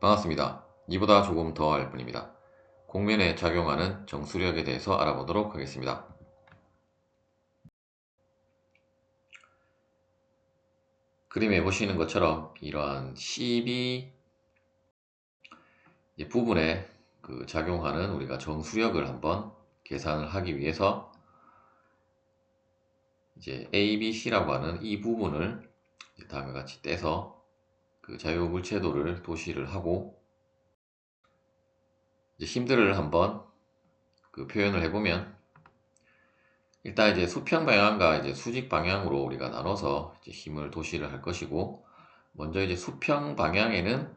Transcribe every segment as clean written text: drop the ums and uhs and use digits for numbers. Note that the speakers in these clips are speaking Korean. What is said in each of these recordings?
반갑습니다. 이보다 조금 더 할 뿐입니다. 곡면에 작용하는 정수력에 대해서 알아보도록 하겠습니다. 그림에 보시는 것처럼 이러한 CB 부분에 작용하는 우리가 정수력을 한번 계산을 하기 위해서 이제 ABC라고 하는 이 부분을 다음과 같이 떼서 자유물체도를 도시를 하고 이제 힘들을 한번 표현을 해보면, 일단 이제 수평 방향과 이제 수직 방향으로 우리가 나눠서 이제 힘을 도시를 할 것이고, 먼저 이제 수평 방향에는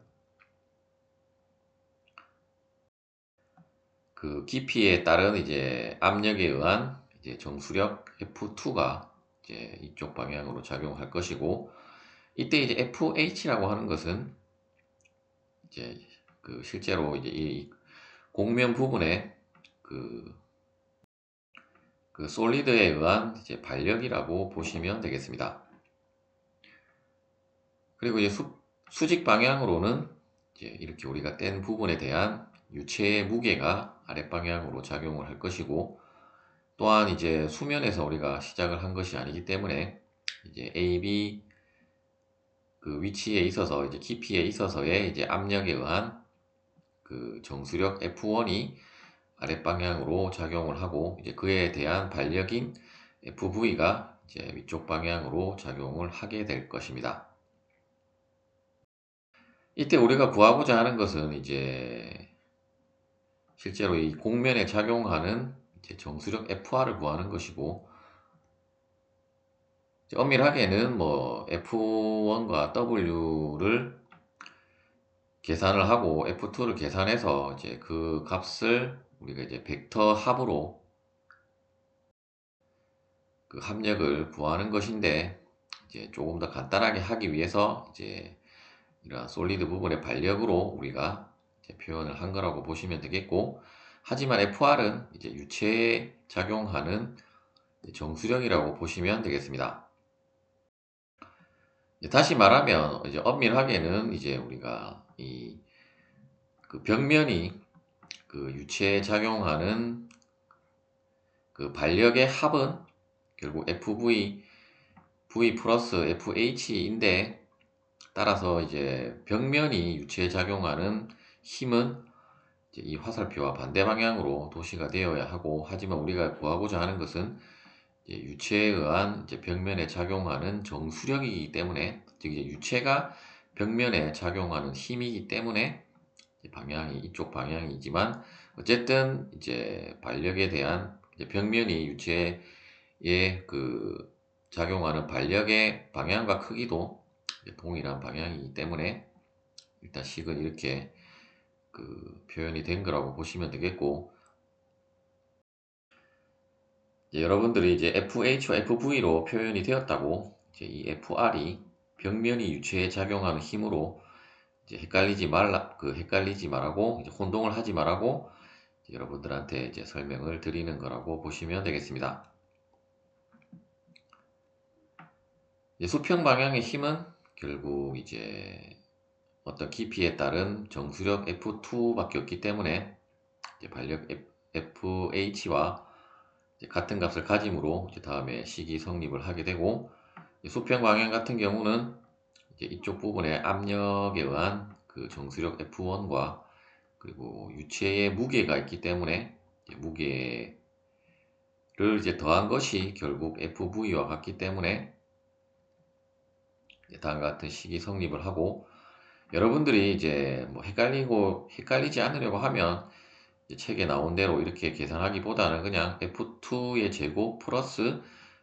깊이에 따른 이제 압력에 의한 이제 정수력 F2가 이제 이쪽 방향으로 작용할 것이고, 이때 이제 FH라고 하는 것은 이제 실제로 이제 이 곡면 부분에 솔리드에 의한 이제 반력이라고 보시면 되겠습니다. 그리고 이제 수직 방향으로는 이제 이렇게 우리가 뗀 부분에 대한 유체의 무게가 아랫방향으로 작용을 할 것이고, 또한 이제 수면에서 우리가 시작을 한 것이 아니기 때문에 이제 AB 위치에 있어서 이제 깊이에 있어서의 이제 압력에 의한 정수력 F1이 아랫방향으로 작용을 하고, 이제 그에 대한 반력인 FV가 이제 위쪽 방향으로 작용을 하게 될 것입니다. 이때 우리가 구하고자 하는 것은 이제 실제로 이 곡면에 작용하는 이제 정수력 FR을 구하는 것이고, 엄밀하게는 뭐 F1과 W를 계산을 하고 F2를 계산해서 이제 그 값을 우리가 이제 벡터 합으로 합력을 구하는 것인데, 이제 조금 더 간단하게 하기 위해서 이제 이러한 솔리드 부분의 반력으로 우리가 이제 표현을 한 거라고 보시면 되겠고, 하지만 FR은 이제 유체에 작용하는 정수력이라고 보시면 되겠습니다. 다시 말하면 이제 엄밀하게는 이제 우리가 이 벽면이 유체에 작용하는 반력의 합은 결국 V 플러스 FH인데, 따라서 이제 벽면이 유체에 작용하는 힘은 이제 이 화살표와 반대 방향으로 도시가 되어야 하고, 하지만 우리가 구하고자 하는 것은 이제 유체에 의한 이제 벽면에 작용하는 정수력이기 때문에, 즉 이제 유체가 벽면에 작용하는 힘이기 때문에 방향이 이쪽 방향이지만, 어쨌든 이제 반력에 대한 이제 벽면이 유체에 작용하는 반력의 방향과 크기도 동일한 방향이기 때문에 일단 식은 이렇게 표현이 된 거라고 보시면 되겠고, 이제 여러분들이 이제 FH와 FV로 표현이 되었다고, 이제 이 FR이 벽면이 유체에 작용하는 힘으로 이제 헷갈리지 말라고, 이제 혼동을 하지 말라고 이제 여러분들한테 이제 설명을 드리는 거라고 보시면 되겠습니다. 이제 수평 방향의 힘은 결국 이제 어떤 깊이에 따른 정수력 F2밖에 없기 때문에 이제 반력 FH와 같은 값을 가짐으로 이제 다음에 식이 성립을 하게 되고, 수평 방향 같은 경우는 이제 이쪽 부분에 압력에 의한 정수력 F1과 그리고 유체의 무게가 있기 때문에 무게를 이제 더한 것이 결국 FV와 같기 때문에 다음과 같은 식이 성립을 하고, 여러분들이 이제 뭐 헷갈리지 않으려고 하면 책에 나온 대로 이렇게 계산하기보다는 그냥 F2의 제곱 플러스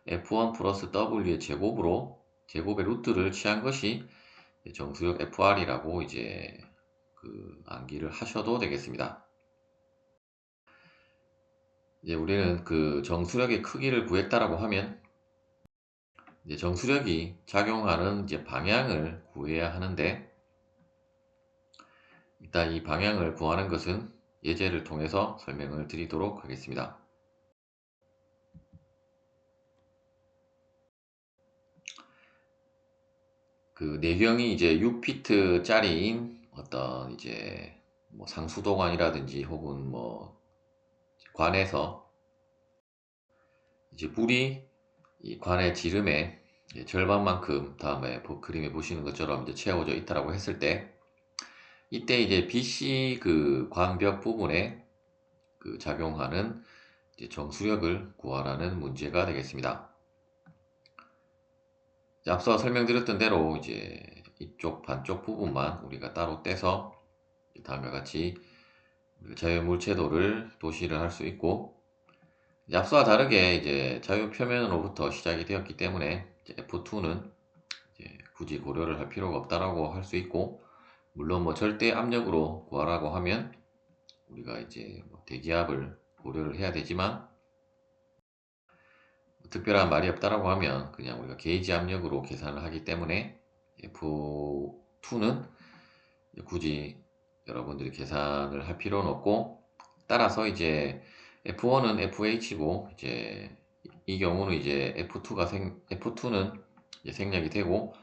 F1 플러스 W의 제곱의 루트를 취한 것이 정수력 FR이라고 이제 암기를 하셔도 되겠습니다. 이제 우리는 정수력의 크기를 구했다라고 하면 이제 정수력이 작용하는 이제 방향을 구해야 하는데, 일단 이 방향을 구하는 것은 예제를 통해서 설명을 드리도록 하겠습니다. 내경이 이제 6피트짜리인 어떤 이제 뭐 상수도관이라든지 혹은 뭐 관에서 이제 물이 이 관의 지름의 절반만큼 다음에 그림에 보시는 것처럼 이제 채워져 있다라고 했을 때 이때 이제 BC 그 광벽 부분에 그 작용하는 이제 정수력을 구하라는 문제가 되겠습니다. 앞서 설명드렸던 대로 이제 이쪽 반쪽 부분만 우리가 따로 떼서 다음과 같이 자유물체도를 도시를 할 수 있고, 앞서와 다르게 이제 자유표면으로부터 시작이 되었기 때문에 F2는 굳이 고려를 할 필요가 없다라고 할 수 있고, 물론 뭐 절대 압력으로 구하라고 하면 우리가 이제 뭐 대기압을 고려를 해야 되지만, 특별한 말이 없다라고 하면 그냥 우리가 게이지 압력으로 계산을 하기 때문에 F2는 굳이 여러분들이 계산을 할 필요는 없고, 따라서 이제 F1은 FH고 이제 이 경우는 이제 F2는 이제 생략이 되고,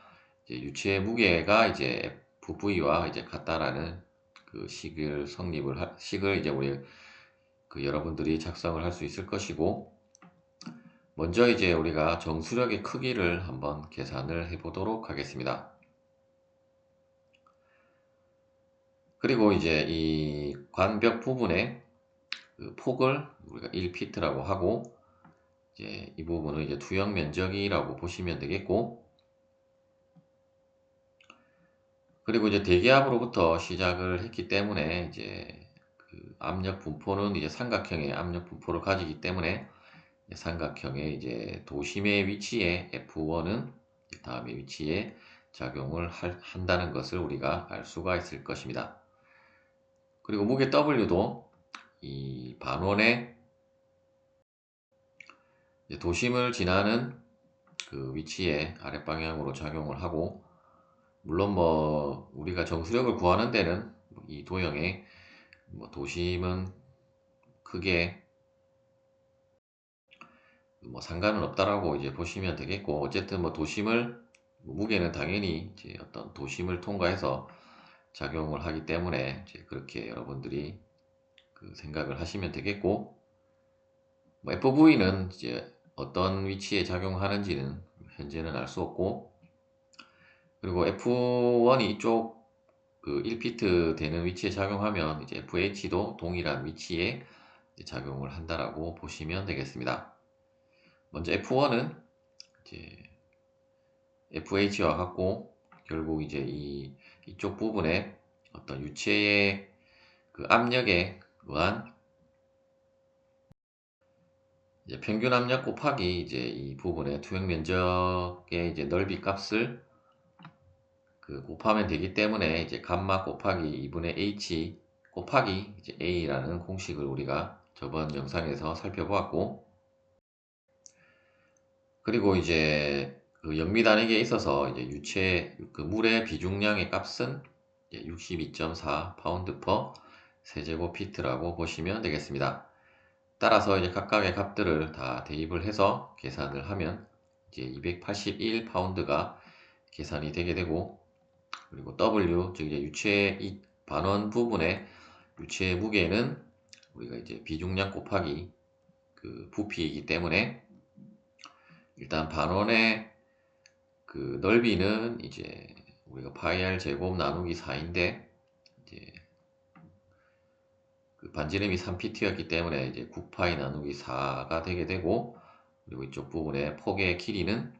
이제 유체의 무게가 이제 FV와 이제 같다라는 그 식을 이제 우리 그 여러분들이 작성을 할 수 있을 것이고, 먼저 이제 우리가 정수력의 크기를 한번 계산을 해 보도록 하겠습니다. 그리고 이제 이 관벽 부분의 그 폭을 우리가 1피트라고 하고, 이제 이 부분은 이제 투영 면적이라고 보시면 되겠고, 그리고 이제 대기압으로부터 시작을 했기 때문에 이제 그 압력 분포는 이제 삼각형의 압력 분포를 가지기 때문에 삼각형의 이제 도심의 위치에 F1은 다음의 위치에 작용을 한다는 것을 우리가 알 수가 있을 것입니다. 그리고 무게 W도 이 반원의 도심을 지나는 그 위치에 아랫방향으로 작용을 하고, 물론 뭐 우리가 정수력을 구하는 데는 이 도형의 뭐 도심은 크게 뭐 상관은 없다라고 이제 보시면 되겠고, 어쨌든 뭐 도심을 무게는 당연히 이제 어떤 도심을 통과해서 작용을 하기 때문에 이제 그렇게 여러분들이 그 생각을 하시면 되겠고, 뭐 FV는 이제 어떤 위치에 작용하는지는 현재는 알 수 없고, 그리고 F1이 이쪽 그 1피트 되는 위치에 작용하면 이제 FH도 동일한 위치에 작용을 한다라고 보시면 되겠습니다. 먼저 F1은 이제 FH와 같고, 결국 이제 이쪽 부분에 어떤 유체의 그 압력에 의한 이제 평균 압력 곱하기 이제 이 부분의 투영 면적의 이제 넓이 값을 그 곱하면 되기 때문에 이제 감마 곱하기 2분의 h 곱하기 이제 a라는 공식을 우리가 저번 영상에서 살펴보았고, 그리고 이제 그 영미 단위계에 있어서 이제 그 물의 비중량의 값은 62.4 파운드 퍼 세제곱피트라고 보시면 되겠습니다. 따라서 이제 각각의 값들을 다 대입을 해서 계산을 하면 이제 281 파운드가 계산이 되게 되고, 그리고 W, 즉 이제 유체 이 반원 부분의 유체의 무게는 우리가 이제 비중량 곱하기 그 부피이기 때문에 일단 반원의 그 넓이는 이제 우리가 파이 r 제곱 나누기 4인데, 이제 그 반지름이 3pt였기 때문에 이제 9파이 나누기 4가 되게 되고, 그리고 이쪽 부분의 폭의 길이는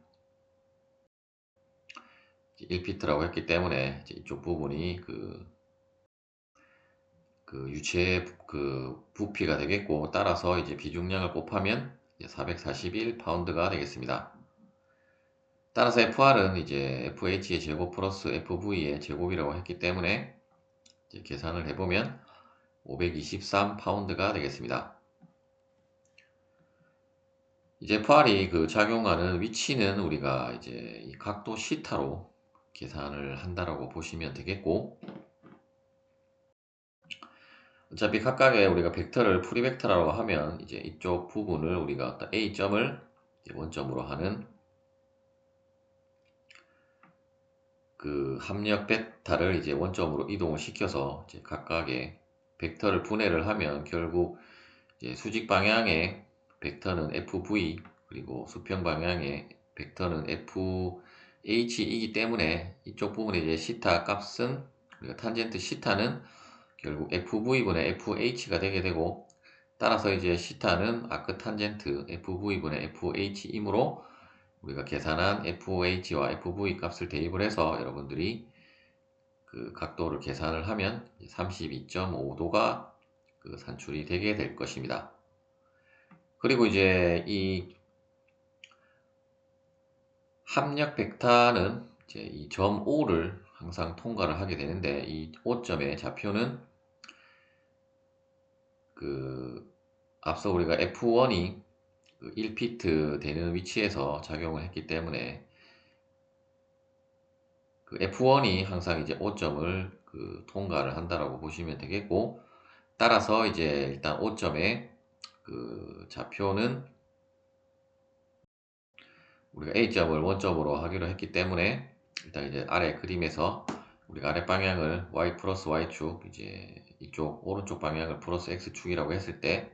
1피트라고 했기 때문에 이제 이쪽 부분이 그 유체의 그 부피가 되겠고, 따라서 이제 비중량을 곱하면 441 파운드가 되겠습니다. 따라서 FR은 이제 FH의 제곱 플러스 FV의 제곱이라고 했기 때문에 이제 계산을 해보면 523 파운드가 되겠습니다. 이제 FR이 그 작용하는 위치는 우리가 이제 이 각도 시타로 계산을 한다라고 보시면 되겠고, 어차피 각각의 우리가 벡터를 프리벡터라고 하면 이제 이쪽 부분을 우리가 어떤 A점을 원점으로 하는 그 합력 벡터를 이제 원점으로 이동을 시켜서 이제 각각의 벡터를 분해를 하면 결국 이제 수직 방향의 벡터는 FV 그리고 수평 방향의 벡터는 FH이기 때문에 이쪽 부분에 이제 시타 값은 우리가 탄젠트 시타는 결국 FV분의 FH가 되게 되고 따라서 이제 시타는 아크 탄젠트 FV분의 FH이므로 우리가 계산한 FH와 FV 값을 대입을 해서 여러분들이 그 각도를 계산을 하면 32.5도가 그 산출이 되게 될 것입니다. 그리고 이제 이 합력 벡터는 이제 이 점 O를 항상 통과를 하게 되는데 이 O점의 좌표는 그 앞서 우리가 F1이 1피트 되는 위치에서 작용을 했기 때문에 그 F1이 항상 이제 5점을 그 통과를 한다라고 보시면 되겠고 따라서 이제 일단 5점의 그 좌표는 우리가 A점을 원점으로 하기로 했기 때문에 일단 이제 아래 그림에서 우리가 아래 방향을 Y 플러스 Y축 이제 이쪽 오른쪽 방향을 플러스 X축이라고 했을 때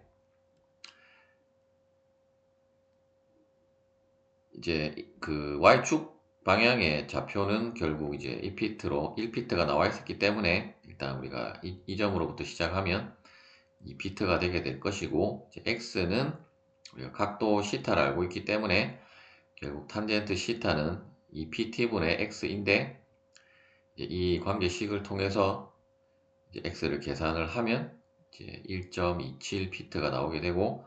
이제 그 Y축 방향의 좌표는 결국 이제 2피트로 1피트가 나와 있었기 때문에 일단 우리가 이 점으로부터 시작하면 2피트가 되게 될 것이고 이제 X는 우리가 각도 시타를 알고 있기 때문에 결국 탄젠트 시타는 2pt분의 x인데 이 관계식을 통해서 이제 x를 계산을 하면 이제 1.27피트가 나오게 되고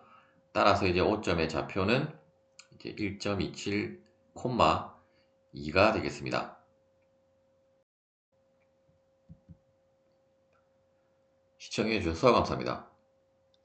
따라서 이제 5점의 좌표는 이제 1.27, 2가 되겠습니다. 시청해 주셔서 감사합니다.